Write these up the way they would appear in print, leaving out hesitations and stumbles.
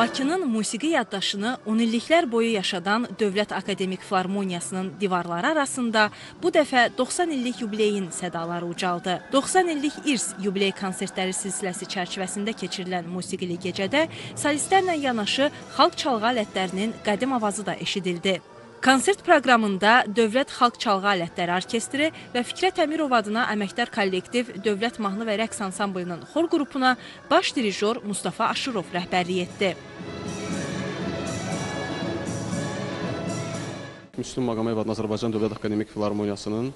Bakının musiqi yaddaşını 10 illiklər boyu yaşadan Dövlət Akademik Filarmoniyasının divarları arasında bu dəfə 90 illik yubileyin sədaları ucaldı. 90 illik İrs yubiley konsertləri silsiləsi çərçivəsində keçirilən musiqili gecədə solistlərlə yanaşı xalq çalğı alətlərinin qədim avazı da eşidildi. Konsert proqramında Dövlət Xalq Çalğı Alətləri Orkestri və Fikrət Əmirov adına əməkdar kollektiv Dövlət Mahnı və Rəqs Ansamblının xor qrupuna baş dirijor Mustafa Aşırov rəhbərlik etdi. Müslüm Maqaməyev adına Azərbaycan Dövlət Akademik Filarmoniyasının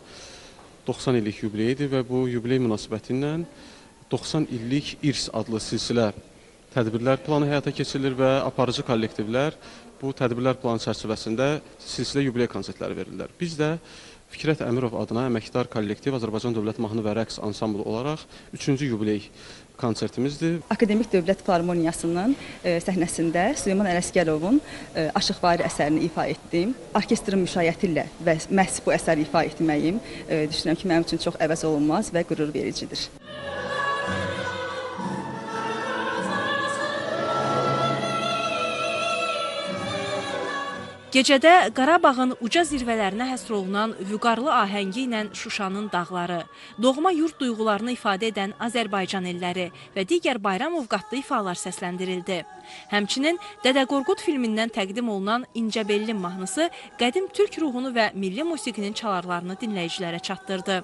90 illik yubileyidir və bu yubiley münasibəti ilə 90 illik İrs adlı silsilə tədbirlər planı həyata keçirilir və aparıcı kollektivlər bu tədbirlər planı çərçivəsində silsilə yubiley konsertləri verirlər. Biz də Fikrət Əmirov adına əməkdar kollektiv Azərbaycan Dövlət Mahnı və Rəqs Ansamblı olaraq 3-cü yubiley konsertimizdir. Akademik Dövlət Filarmoniyasının səhnəsində Süleyman Ələsgərovun Aşıqvari əsərini ifa etdim. Orkestrin müşayiəti ilə və məhz bu əsəri ifa etməyim düşünürəm ki, mənim üçün çox əvəz olunmaz və qürur vericidir. Gecədə Qarabağın uca zirvələrinə həsr olunan vüqarlı ahəngi ilə Şuşanın dağları, doğma yurt duyğularını ifadə edən Azərbaycan elləri və digər bayram ovqatlı ifalar səsləndirildi. Həmçinin Dədə Qorqud filmindən təqdim olunan İncəbelli mahnısı qədim türk ruhunu və milli musiqinin çalarlarını dinləyicilərə çatdırdı.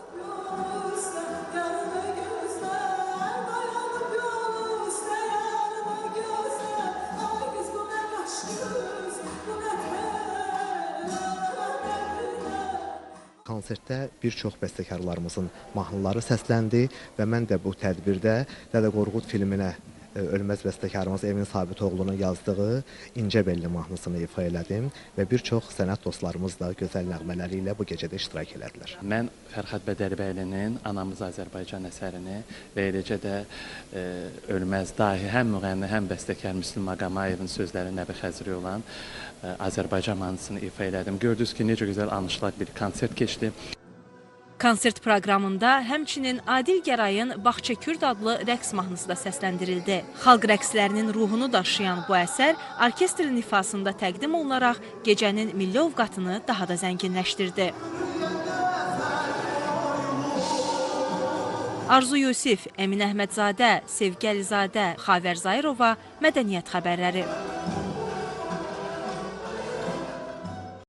Konsertdə bir çox bəstəkarlarımızın mahnıları səsləndi və mən də bu tədbirdə Dədə Qorqud filminə ölməz bəstəkarımız Emin Sabitoğlu'nun yazdığı İncəbelli mahnısını ifa elədim və bir çox sənət dostlarımız da gözəl nəğmələri ilə bu gecədə iştirak elədilər. Mən Fərhad Bədərbəylinin Anamız Azərbaycan əsərini və eləcə də ölməz dahi həm müğənni, həm bəstəkar Müslüm Maqamayevin sözləri Nəbi Xəzri olan Azərbaycan mahnısını ifa elədim. Gördünüz ki, necə gözəl anlaşılaq bir konsert keçdi. Konsert proqramında həmçinin Adil Gərayın Bağça Kürd adlı rəqs mahnısı da səsləndirildi. Xalq rəqslərinin ruhunu daşıyan bu əsər orkestrin ifasında təqdim olunaraq gecənin milli ovqatını daha da zənginləşdirdi. Arzu Yusif, Əmin Əhmədzadə, Sevgi Əlizadə, Xavər Zahirova, Mədəniyyət xəbərləri.